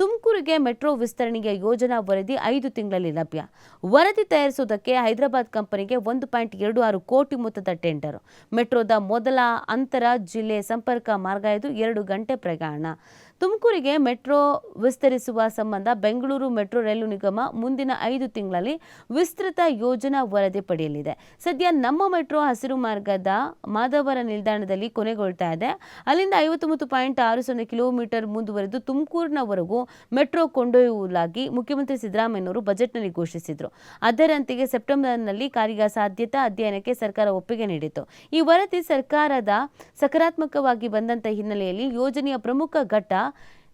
ತುಮಕೂರಿಗೆ ಮೆಟ್ರೋ ವಿಸ್ತರಣೆಗೆ ಯೋಜನಾ ವರದಿ 5 ತಿಂಗಳಲ್ಲಿ ಲಭ್ಯ. ವರದಿ ತಯಾರಿಸುವುದಕ್ಕೆ ಹೈದರಾಬಾದ್ ಕಂಪನಿಗೆ 1.26 ಕೋಟಿ ಮೊತ್ತದ ಟೆಂಡರ್. ಮೆಟ್ರೋದ ಮೊದಲ ಅಂತರ ಜಿಲ್ಲೆ ಸಂಪರ್ಕ ಮಾರ್ಗ ಇದು, 2 ಗಂಟೆ ಪ್ರಯಾಣ. ತುಮಕೂರಿಗೆ ಮೆಟ್ರೋ ವಿಸ್ತರಿಸುವ ಸಂಬಂಧ ಬೆಂಗಳೂರು ಮೆಟ್ರೋ ರೈಲು ನಿಗಮ ಮುಂದಿನ 5 ತಿಂಗಳಲ್ಲಿ ವಿಸ್ತೃತ ಯೋಜನಾ ವರದಿ ಪಡೆಯಲಿದೆ. ಸದ್ಯ ನಮ್ಮ ಮೆಟ್ರೋ ಹಸಿರು ಮಾರ್ಗದ ಮಾದವರ ನಿಲ್ದಾಣದಲ್ಲಿ ಕೊನೆಗೊಳ್ತಾ ಇದೆ. ಅಲ್ಲಿಂದ 59.60 ಕಿಲೋಮೀಟರ್ ಮುಂದುವರೆದು ತುಮಕೂರಿನವರೆಗೂ ಮೆಟ್ರೋ ಕೊಂಡೊಯ್ಯುವುದಾಗಿ ಮುಖ್ಯಮಂತ್ರಿ ಸಿದ್ದರಾಮಯ್ಯನವರು ಬಜೆಟ್ನಲ್ಲಿ ಘೋಷಿಸಿದರು. ಅದರಂತೆಯೇ ಸೆಪ್ಟೆಂಬರ್ನಲ್ಲಿ ಕಾರ್ಯಸಾಧ್ಯತಾ ಅಧ್ಯಯನಕ್ಕೆ ಸರ್ಕಾರ ಒಪ್ಪಿಗೆ ನೀಡಿತು. ಈ ವರದಿ ಸರ್ಕಾರದ ಸಕಾರಾತ್ಮಕವಾಗಿ ಬಂದಂತ ಹಿನ್ನೆಲೆಯಲ್ಲಿ ಯೋಜನೆಯ ಪ್ರಮುಖ ಘಟ್ಟ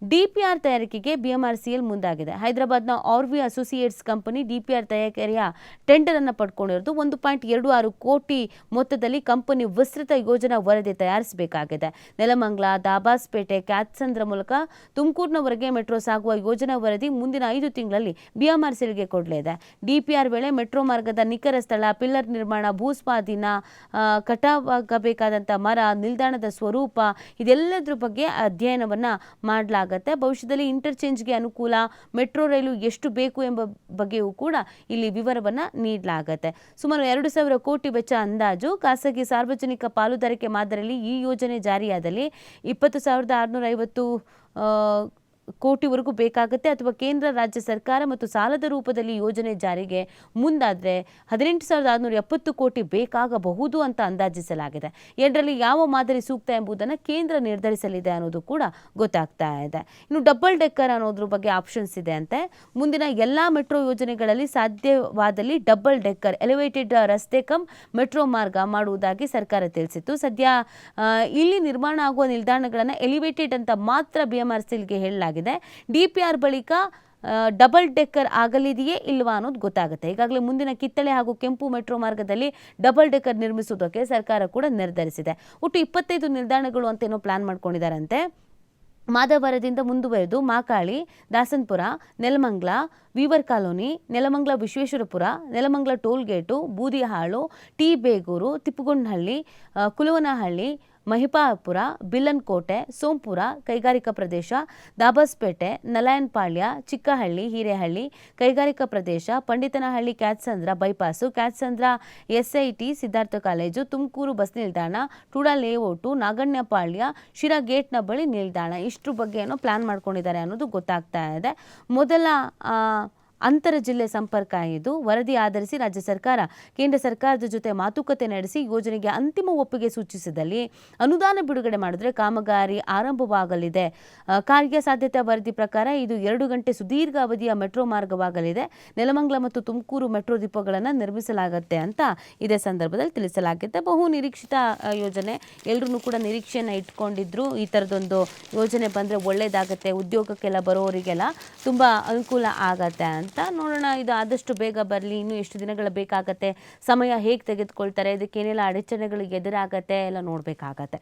ಡಿಪಿಆರ್ ತಯಾರಿಕೆಗೆ ಬಿಎಂಆರ್ಸಿಎಲ್ ಮುಂದಾಗಿದೆ. ಹೈದರಾಬಾದ್ನ ಆರ್ವಿ ಅಸೋಸಿಯೇಟ್ಸ್ ಕಂಪನಿ ಡಿಪಿಆರ್ ತಯಾರಿಕೆಯ ಟೆಂಡರ್ ಅನ್ನು ಪಡ್ಕೊಂಡಿರೋದು. 1.26 ಕೋಟಿ ಮೊತ್ತದಲ್ಲಿ ಕಂಪನಿ ವಿಸ್ತೃತ ಯೋಜನಾ ವರದಿ ತಯಾರಿಸಬೇಕಾಗಿದೆ. ನೆಲಮಂಗಲ, ದಾಬಾಸ್ಪೇಟೆ, ಕ್ಯಾತ್ಸಂದ್ರ ಮೂಲಕ ತುಮಕೂರಿನವರೆಗೆ ಮೆಟ್ರೋ ಸಾಗುವ ಯೋಜನಾ ವರದಿ ಮುಂದಿನ 5 ತಿಂಗಳಲ್ಲಿ ಬಿಎಂಆರ್ಸಿಎಲ್ಗೆ ಕೊಡಲಿದೆ. ಡಿಪಿಆರ್ ವೇಳೆ ಮೆಟ್ರೋ ಮಾರ್ಗದ ನಿಖರ ಸ್ಥಳ, ಪಿಲ್ಲರ್ ನಿರ್ಮಾಣ, ಭೂಸ್ವಾಧೀನ, ಕಟಾವಾಗಬೇಕಾದಂಥ ಮರ, ನಿಲ್ದಾಣದ ಸ್ವರೂಪ ಇದೆಲ್ಲದರ ಬಗ್ಗೆ ಅಧ್ಯಯನವನ್ನ ಮಾಡಲಾಗುತ್ತೆ. ಭವಿಷ್ಯದಲ್ಲಿ ಇಂಟರ್ಚೇಂಜ್ಗೆ ಅನುಕೂಲ, ಮೆಟ್ರೋ ರೈಲು ಎಷ್ಟು ಬೇಕು ಎಂಬ ಬಗ್ಗೆಯೂ ಕೂಡ ಇಲ್ಲಿ ವಿವರವನ್ನು ನೀಡಲಾಗುತ್ತೆ. ಸುಮಾರು 2,000 ಕೋಟಿ ವೆಚ್ಚ ಅಂದಾಜು. ಖಾಸಗಿ ಸಾರ್ವಜನಿಕ ಪಾಲುದಾರಿಕೆ ಮಾದರಿಯಲ್ಲಿ ಈ ಯೋಜನೆ ಜಾರಿಯಾದಲ್ಲಿ 20,650 ಕೋಟಿವರೆಗೂ ಬೇಕಾಗುತ್ತೆ. ಅಥವಾ ಕೇಂದ್ರ ರಾಜ್ಯ ಸರ್ಕಾರ ಮತ್ತು ಸಾಲದ ರೂಪದಲ್ಲಿ ಯೋಜನೆ ಜಾರಿಗೆ ಮುಂದಾದರೆ 18,670 ಕೋಟಿ ಬೇಕಾಗಬಹುದು ಅಂತ ಅಂದಾಜಿಸಲಾಗಿದೆ. ಎರಡರಲ್ಲಿ ಯಾವ ಮಾದರಿ ಸೂಕ್ತ ಎಂಬುದನ್ನು ಕೇಂದ್ರ ನಿರ್ಧರಿಸಲಿದೆ ಅನ್ನೋದು ಕೂಡ ಗೊತ್ತಾಗ್ತಾ ಇದೆ. ಇನ್ನು ಡಬಲ್ ಡೆಕ್ಕರ್ ಅನ್ನೋದ್ರ ಬಗ್ಗೆ ಆಪ್ಷನ್ಸ್ ಇದೆ ಅಂತೆ. ಮುಂದಿನ ಎಲ್ಲ ಮೆಟ್ರೋ ಯೋಜನೆಗಳಲ್ಲಿ ಸಾಧ್ಯವಾದಲ್ಲಿ ಡಬಲ್ ಡೆಕ್ಕರ್ ಎಲಿವೇಟೆಡ್ ರಸ್ತೆ ಕಮ್ ಮೆಟ್ರೋ ಮಾರ್ಗ ಮಾಡುವುದಾಗಿ ಸರ್ಕಾರ ತಿಳಿಸಿತ್ತು. ಸದ್ಯ ಇಲ್ಲಿ ನಿರ್ಮಾಣ ಆಗುವ ನಿಲ್ದಾಣಗಳನ್ನು ಎಲಿವೇಟೆಡ್ ಅಂತ ಮಾತ್ರ ಬಿಎಂಆರ್ಸಿಎಲ್ಗೆ ಹೇಳಲಾಗಿದೆ. ಡಿಪಿಆರ್ ಬಳಿಕ ಡಬಲ್ ಡೆಕ್ಕರ್ ಆಗಲಿದೆಯೇ ಇಲ್ವಾ ಅನ್ನೋದು ಗೊತ್ತಾಗುತ್ತೆ. ಈಗಾಗಲೇ ಮುಂದಿನ ಕಿತ್ತಳೆ ಹಾಗೂ ಕೆಂಪು ಮೆಟ್ರೋ ಮಾರ್ಗದಲ್ಲಿ ಡಬಲ್ ಡೆಕ್ಕರ್ ನಿರ್ಮಿಸುವುದಕ್ಕೆ ಸರ್ಕಾರ ಕೂಡ ನಿರ್ಧರಿಸಿದೆ. ಒಟ್ಟು 25 ನಿಲ್ದಾಣಗಳು ಅಂತ ಏನೋ ಪ್ಲಾನ್ ಮಾಡ್ಕೊಂಡಿದ್ದಾರಂತೆ. ಮಾದವರದಿಂದ ಮುಂದುವರೆದು Makali, Dasanapura, Nelamangala, weaver colony, Nelamangala Vishweshwarapura, Nelamangala tollgate, Budihalu, T Begur, Tippagondanahalli, Kulavanahalli, Mahipapura, Billankote, Sompura ಕೈಗಾರಿಕಾ ಪ್ರದೇಶ, ದಾಬಾಸ್ಪೇಟೆ, ನಲಾಯನಪಾಳ್ಯ, ಚಿಕ್ಕಹಳ್ಳಿ, ಹಿರೇಹಳ್ಳಿ ಕೈಗಾರಿಕಾ ಪ್ರದೇಶ, Panditanahalli Kyathsandra bypass, Kyathsandra SIT, Siddhartha college, Tumakuru bus ನಿಲ್ದಾಣ, ಟೂಡಾ ಲೇಔಟು, ನಾಗಣ್ಯಪಾಳ್ಯ, ಶಿರಾ ಗೇಟ್ನ ಬಳಿ ನಿಲ್ದಾಣ. ಇಷ್ಟರ ಬಗ್ಗೆ ಏನೋ ಪ್ಲಾನ್ ಮಾಡ್ಕೊಂಡಿದ್ದಾರೆ ಅನ್ನೋದು ಗೊತ್ತಾಗ್ತಾ ಇದೆ. ಮೊದಲ ಅಂತರ ಜಿಲ್ಲೆ ಸಂಪರ್ಕ ಇದು. ವರದಿ ಆಧರಿಸಿ ರಾಜ್ಯ ಸರ್ಕಾರ ಕೇಂದ್ರ ಸರ್ಕಾರದ ಜೊತೆ ಮಾತುಕತೆ ನಡೆಸಿ ಯೋಜನೆಗೆ ಅಂತಿಮ ಒಪ್ಪಿಗೆ ಸೂಚಿಸಿದಲ್ಲಿ ಅನುದಾನ ಬಿಡುಗಡೆ ಮಾಡಿದ್ರೆ ಕಾಮಗಾರಿ ಆರಂಭವಾಗಲಿದೆ. ಕಾರ್ಯಸಾಧ್ಯತಾ ವರದಿ ಪ್ರಕಾರ ಇದು 2 ಗಂಟೆ ಸುದೀರ್ಘ ಅವಧಿಯ ಮೆಟ್ರೋ ಮಾರ್ಗವಾಗಲಿದೆ. ನೆಲಮಂಗಲ ಮತ್ತು ತುಮಕೂರು ಮೆಟ್ರೋ ಡಿಪೋಗಳನ್ನು ನಿರ್ಮಿಸಲಾಗುತ್ತೆ ಅಂತ ಇದೇ ಸಂದರ್ಭದಲ್ಲಿ ತಿಳಿಸಲಾಗಿದೆ. ಬಹು ನಿರೀಕ್ಷಿತ ಯೋಜನೆ, ಎಲ್ಲರೂ ಕೂಡ ನಿರೀಕ್ಷೆಯನ್ನು ಇಟ್ಕೊಂಡಿದ್ರು. ಈ ಥರದೊಂದು ಯೋಜನೆ ಬಂದರೆ ಒಳ್ಳೇದಾಗತ್ತೆ, ಉದ್ಯೋಗಕ್ಕೆಲ್ಲ ಬರೋರಿಗೆಲ್ಲ ತುಂಬ ಅನುಕೂಲ ಆಗತ್ತೆ ಅಂತ. ನೋಡೋಣ, ಇದು ಆದಷ್ಟು ಬೇಗ ಬರಲಿ. ಇನ್ನೂ ಎಷ್ಟು ದಿನಗಳು ಬೇಕಾಗತ್ತೆ, ಸಮಯ ಹೇಗೆ ತೆಗೆದುಕೊಳ್ತಾರೆ, ಇದಕ್ಕೇನೆಲ್ಲ ಅಡಚಣೆಗಳು ಎದುರಾಗತ್ತೆ ಎಲ್ಲ ನೋಡಬೇಕಾಗತ್ತೆ.